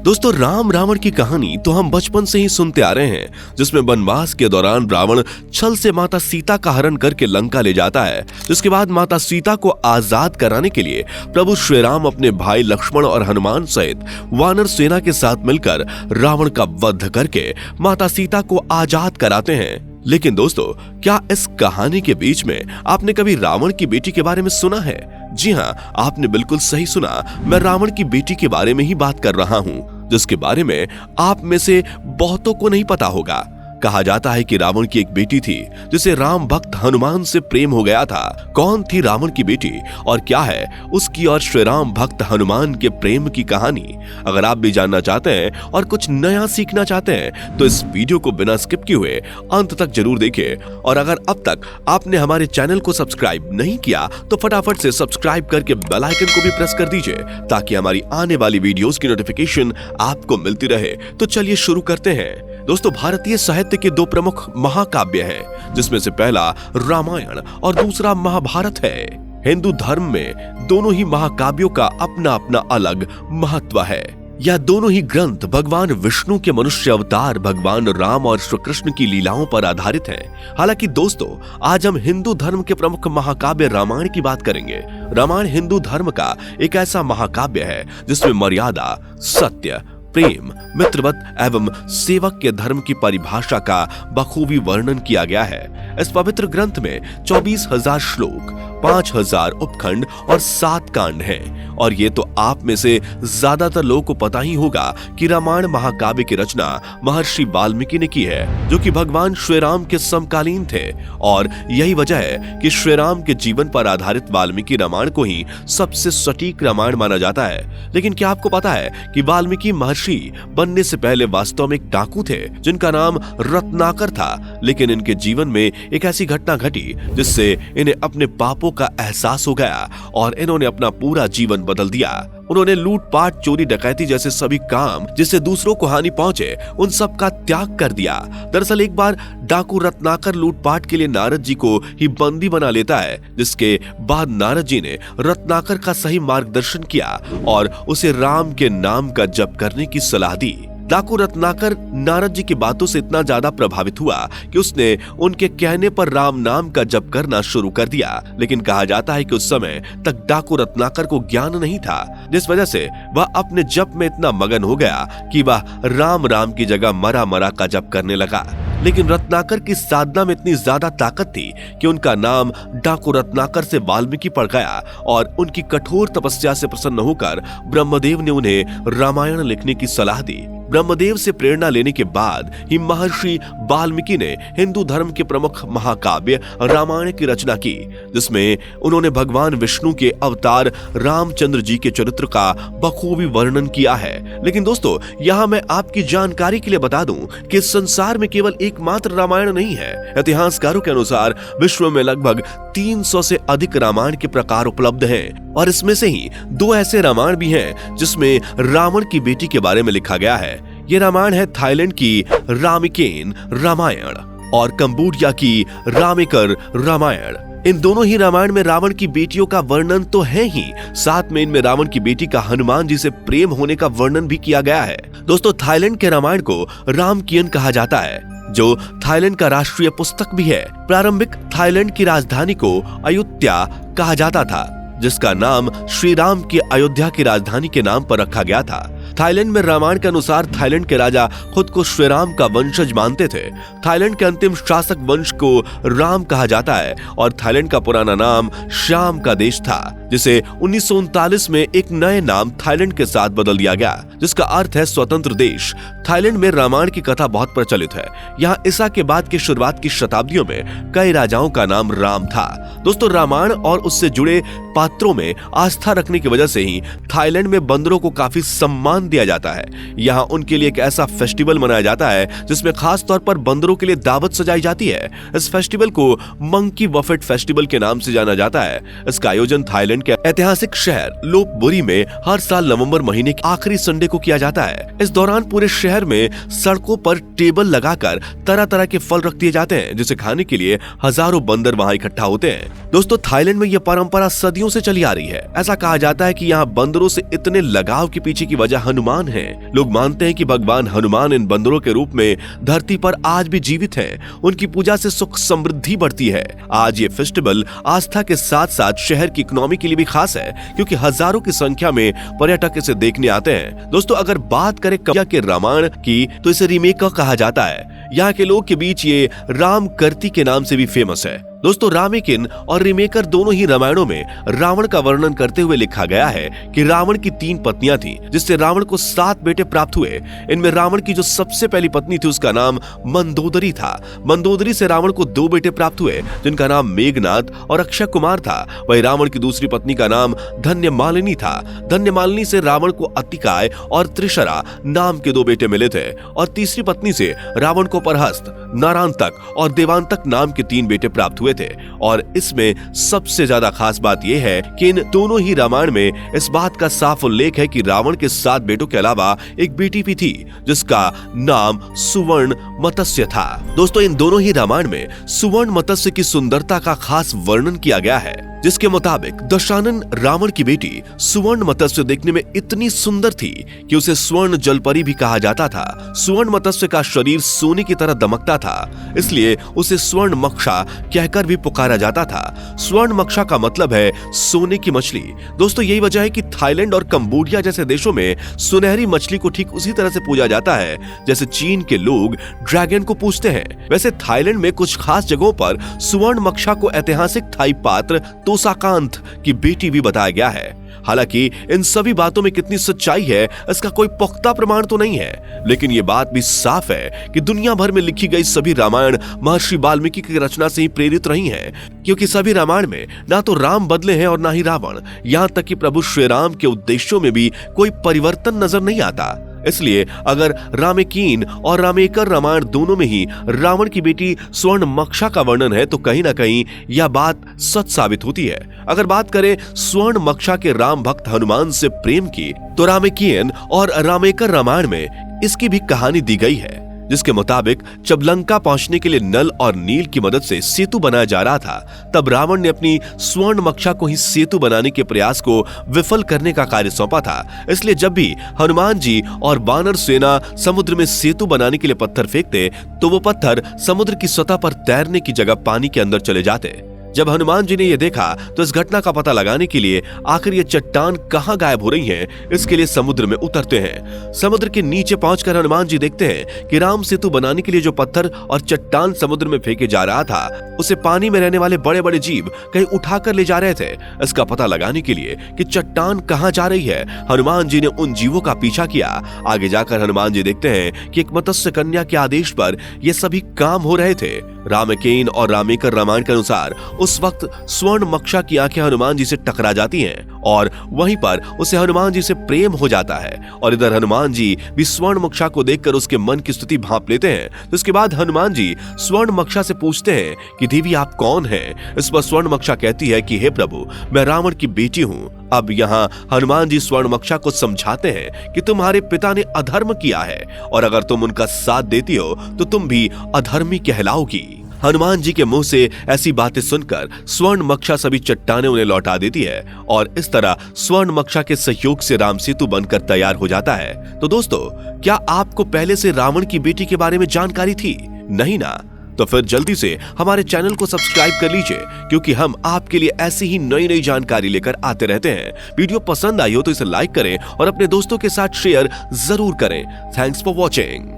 दोस्तों, राम रावण की कहानी तो हम बचपन से ही सुनते आ रहे हैं, जिसमें वनवास के दौरान रावण छल से माता सीता का हरण करके लंका ले जाता है। जिसके बाद माता सीता को आजाद कराने के लिए प्रभु श्री राम अपने भाई लक्ष्मण और हनुमान सहित वानर सेना के साथ मिलकर रावण का वध करके माता सीता को आजाद कराते हैं। लेकिन दोस्तों, क्या इस कहानी के बीच में आपने कभी रावण की बेटी के बारे में सुना है? जी हाँ, आपने बिल्कुल सही सुना। मैं रावण की बेटी के बारे में ही बात कर रहा हूँ, जिसके बारे में आप में से बहुतों को नहीं पता होगा। कहा जाता है कि रावण की एक बेटी थी जिसे राम भक्त हनुमान से प्रेम हो गया था। कौन थी रावण की बेटी और क्या है उसकी और श्री राम भक्त हनुमान के प्रेम की कहानी? अगर आप भी जानना चाहते हैं और कुछ नया सीखना चाहते हैं तो इस वीडियो को बिना स्किप किए हुए अंत तक जरूर देखें। और अगर अब तक आपने हमारे चैनल को सब्सक्राइब नहीं किया तो फटाफट से सब्सक्राइब करके बेल आइकन को भी प्रेस कर दीजिए, ताकि हमारी आने वाली वीडियोस की नोटिफिकेशन आपको मिलती रहे। तो चलिए शुरू करते हैं। दोस्तों, भारतीय साहित्य के दो प्रमुख महाकाव्य हैं, जिसमें से पहला रामायण और दूसरा महाभारत है। हिंदू धर्म में दोनों ही महाकाव्यों का अपना अपना अलग महत्व है। यह दोनों ही ग्रंथ भगवान विष्णु के मनुष्य अवतार भगवान राम और श्री कृष्ण की लीलाओं पर आधारित हैं। हालांकि दोस्तों, आज हम हिंदू धर्म के प्रमुख महाकाव्य रामायण की बात करेंगे। रामायण हिंदू धर्म का एक ऐसा महाकाव्य है जिसमें मर्यादा, सत्य, प्रेम, मित्रवत एवं सेवक के धर्म की परिभाषा का बखूबी वर्णन किया गया है। इस पवित्र ग्रंथ में 24,000 श्लोक, 5,000 उपखंड और 7 कांड हैं। और ये तो आप में से ज्यादातर लोगों को पता ही होगा कि रामायण महाकाव्य की रचना महर्षि वाल्मीकि ने की है, जो कि भगवान श्री राम के समकालीन थे। और यही वजह है कि श्री राम के जीवन पर आधारित वाल्मीकि रामायण को ही सबसे सटीक रामायण माना जाता है। लेकिन क्या आपको पता है कि वाल्मीकि महर्षि बनने से पहले वास्तव में एक डाकू थे, जिनका नाम रत्नाकर था। लेकिन इनके जीवन में एक ऐसी घटना घटी जिससे इन्हें अपने पापों का एहसास हो गया और इन्होंने अपना पूरा जीवन बदल दिया। उन्होंने लूटपाट, चोरी, डकैती जैसे सभी काम जिससे दूसरों को हानि पहुंचे, उन सब का त्याग कर दिया। दरअसल एक बार डाकू रत्नाकर लूटपाट के लिए नारद जी को ही बंदी बना लेता है, जिसके बाद नारद जी ने रत्नाकर का सही मार्गदर्शन किया और उसे राम के नाम का जप करने की सलाह दी। डाकू रत्नाकर नारद जी की बातों से इतना ज्यादा प्रभावित हुआ कि उसने उनके कहने पर राम नाम का जप करना शुरू कर दिया। लेकिन कहा जाता है कि उस समय तक डाकू रत्नाकर को ज्ञान नहीं था, जिस वजह से वह अपने जप में इतना मगन हो गया कि वह राम राम की जगह मरा मरा का जप करने लगा। लेकिन रत्नाकर की साधना में इतनी ज्यादा ताकत थी कि उनका नाम डाकू रत्नाकर से वाल्मीकि पड़ गया और उनकी कठोर तपस्या से प्रसन्न होकर ब्रह्मदेव ने उन्हें रामायण लिखने की सलाह दी। ब्रह्मदेव से प्रेरणा लेने के बाद ही महर्षि वाल्मीकि ने हिंदू धर्म के प्रमुख महाकाव्य रामायण की रचना की, जिसमें उन्होंने भगवान विष्णु के अवतार रामचंद्र जी के चरित्र का बखूबी वर्णन किया है। लेकिन दोस्तों, यहाँ मैं आपकी जानकारी के लिए बता दूं कि इस संसार में केवल एकमात्र रामायण नहीं है। इतिहासकारों के अनुसार विश्व में लगभग 300 से अधिक रामायण के प्रकार उपलब्ध हैं और इसमें से ही 2 ऐसे रामायण भी हैं जिसमें रावण की बेटी के बारे में लिखा गया है। ये रामायण है थाईलैंड की रामिकेन रामायण और कंबोडिया की रामेकर रामायण। इन दोनों ही रामायण में रावण की बेटियों का वर्णन तो है ही, साथ में इनमें रावण की बेटी का हनुमान जी से प्रेम होने का वर्णन भी किया गया है। दोस्तों, थाईलैंड के रामायण को रामकियन कहा जाता है, जो थाईलैंड का राष्ट्रीय पुस्तक भी है। प्रारंभिक थाईलैंड की राजधानी को अयोध्या कहा जाता था, जिसका नाम श्री राम की अयोध्या की राजधानी के नाम पर रखा गया था। थाईलैंड में रामायण के अनुसार थाईलैंड के राजा खुद को श्री राम का वंशज मानते थे। थाईलैंड के अंतिम शासक वंश को राम कहा जाता है और थाईलैंड का पुराना नाम श्याम का देश था, जिसे 1939 में एक नए नाम थाईलैंड के साथ बदल दिया गया, जिसका अर्थ है स्वतंत्र देश। थाईलैंड में रामायण की कथा बहुत प्रचलित है। यहाँ ईसा के बाद की शुरुआत की शताब्दियों में कई राजाओं का नाम राम था। दोस्तों, रामायण और उससे जुड़े पात्रों में आस्था रखने की वजह से ही थाईलैंड में बंदरों को काफी सम्मान दिया जाता है। यहाँ उनके लिए एक ऐसा फेस्टिवल मनाया जाता है जिसमें खास तौर पर बंदरों के लिए दावत सजाई जाती है। इस फेस्टिवल को मंकी बफेट फेस्टिवल के नाम से जाना जाता है। इसका आयोजन थाईलैंड के ऐतिहासिक शहर लोपबुरी में हर साल नवंबर महीने के आखिरी संडे को किया जाता है। इस दौरान पूरे शहर में सड़कों पर टेबल लगाकर तरह तरह के फल रख दिए जाते हैं, जिसे खाने के लिए हजारों बंदर वहां इकट्ठा होते हैं। दोस्तों, थाईलैंड में यह परंपरा सदियों सदियों से चली आ रही है। ऐसा कहा जाता है कि यहाँ बंदरों से इतने लगाव के पीछे की वजह हनुमान है। लोग मानते हैं कि भगवान हनुमान इन बंदरों के रूप में धरती पर आज भी जीवित हैं। उनकी पूजा से सुख समृद्धि बढ़ती है। आज ये फेस्टिवल आस्था के साथ साथ शहर की इकोनॉमी के लिए भी खास है, क्योंकि हजारों की संख्या में पर्यटक इसे देखने आते हैं। दोस्तों, अगर बात करें कव्या के रामायण की तो इसे रीमेक कहा जाता है। यहाँ के लोग के बीच ये राम करती के नाम से भी फेमस है। दोस्तों, रामेकिन और रीमेकर दोनों ही रामायणों में रावण का वर्णन करते हुए लिखा गया है कि रावण की 3 पत्नियां थीं, जिससे रावण को 7 बेटे प्राप्त हुए। इनमें रावण की जो सबसे पहली पत्नी थी उसका नाम मंदोदरी था। मंदोदरी से रावण को 2 बेटे प्राप्त हुए, जिनका नाम मेघनाद और अक्षय कुमार था। वही रावण की दूसरी पत्नी का नाम धन्यमालिनी था। धन्यमालिनी से रावण को अतिकाय और त्रिशरा नाम के 2 बेटे मिले थे, और तीसरी पत्नी से रावण को परहस्त, नारांतक और देवांतक नाम के 3 बेटे प्राप्त हुए थे। और इसमें सबसे ज्यादा खास बात यह है कि इन दोनों ही रामायण में इस बात का साफ उल्लेख है कि रावण के 7 बेटों के अलावा एक बेटी भी थी, जिसका नाम सुवर्ण मत्स्य था। दोस्तों, इन दोनों ही रामायण में सुवर्ण मत्स्य की सुंदरता का खास वर्णन किया गया है, जिसके मुताबिक दशानन रावण की बेटी सुवर्ण मत्स्य देखने में इतनी सुंदर थी कि उसे स्वर्ण जलपरी भी कहा जाता था। सुवर्ण मत्स्य का शरीर सोने की तरह दमकता था, इसलिए उसे स्वर्ण मक्षा कहकर भी पुकारा जाता था। स्वर्ण मक्षा का मतलब है सोने की मछली। दोस्तों, यही वजह है कि थाईलैंड और कंबोडिया जैसे देशों में सुनहरी मछली को ठीक उसी तरह से पूजा जाता है जैसे चीन के लोग ड्रैगन को पूजते हैं। वैसे थाईलैंड में कुछ खास जगहों पर सुवर्ण मक्षा को ऐतिहासिक थाई पात्र तोसाकांत की बेटी भी बताया गया है। हालांकि इन सभी बातों में कितनी सच्चाई है इसका कोई पुख्ता प्रमाण तो नहीं है, लेकिन ये बात भी साफ है कि दुनिया भर में लिखी गई सभी रामायण महर्षि वाल्मीकि की रचना से ही प्रेरित रही हैं, क्योंकि सभी रामायण में ना तो राम बदले हैं और ना ही रावण। यहाँ तक कि प्रभु श्री राम के उद्देश्यों में भी कोई परिवर्तन नजर नहीं आता। इसलिए अगर रामेकिन और रामेकर रामायण दोनों में ही रावण की बेटी स्वर्ण मक्षा का वर्णन है तो कहीं ना कहीं यह बात सच साबित होती है। अगर बात करें स्वर्ण मक्षा के राम भक्त हनुमान से प्रेम की, तो रामेकिन और रामेकर रामायण में इसकी भी कहानी दी गई है, जिसके मुताबिक जब लंका पहुंचने के लिए नल और नील की मदद से सेतु बनाया जा रहा था, तब रावण ने अपनी स्वर्ण मक्षा को ही सेतु बनाने के प्रयास को विफल करने का कार्य सौंपा था। इसलिए जब भी हनुमान जी और वानर सेना समुद्र में सेतु बनाने के लिए पत्थर फेंकते, तो वो पत्थर समुद्र की सतह पर तैरने की जगह पानी के अंदर चले जाते। जब हनुमान जी ने यह देखा तो इस घटना का पता लगाने के लिए आखिर ये चट्टान कहां गायब हो रही है, इसके लिए समुद्र में उतरते हैं। समुद्र के नीचे पहुंचकर हनुमान जी देखते हैं कि राम सेतु बनाने के लिए जो पत्थर और चट्टान समुद्र में फेंके जा रहा था, उसे पानी में रहने वाले बड़े बड़े जीव कहीं उठाकर ले जा रहे थे। इसका पता लगाने के लिए कि चट्टान कहां जा रही है, हनुमान जी ने उन जीवों का पीछा किया। आगे जाकर हनुमान जी देखते हैं कि एक मत्स्य कन्या के आदेश पर ये सभी काम हो रहे थे। रामेकिन और रामेकर रामायण के अनुसार उस वक्त स्वर्ण मक्षा की आंखें हनुमान जी से टकरा जाती हैं और वहीं पर उसे हनुमान जी से प्रेम हो जाता है। और इधर हनुमान जी भी स्वर्ण मक्षा को देखकर उसके मन की स्थिति भांप लेते हैं। तो इसके बाद हनुमान जी स्वर्ण मक्षा से पूछते हैं कि देवी आप कौन हैं? इस पर स्वर्ण मक्षा कहती है कि हे प्रभु, मैं रावण की बेटी हूँ। अब यहाँ हनुमान जी स्वर्ण मक्षा को समझाते हैं कि तुम्हारे पिता ने अधर्म किया है और अगर तुम उनका साथ देती हो तो तुम भी अधर्मी कहलाओगी। हनुमान जी के मुंह से ऐसी बातें सुनकर स्वर्ण मक्षा सभी चट्टानें उन्हें लौटा देती है और इस तरह स्वर्ण मक्षा के सहयोग से राम सेतु बनकर तैयार हो जाता है। तो दोस्तों, क्या आपको पहले से रावण की बेटी के बारे में जानकारी थी? नहीं ना? तो फिर जल्दी से हमारे चैनल को सब्सक्राइब कर लीजिए, क्योंकि हम आपके लिए ऐसी ही नई नई जानकारी लेकर आते रहते हैं। वीडियो पसंद आई हो तो इसे लाइक करें और अपने दोस्तों के साथ शेयर जरूर करें। Thanks for watching.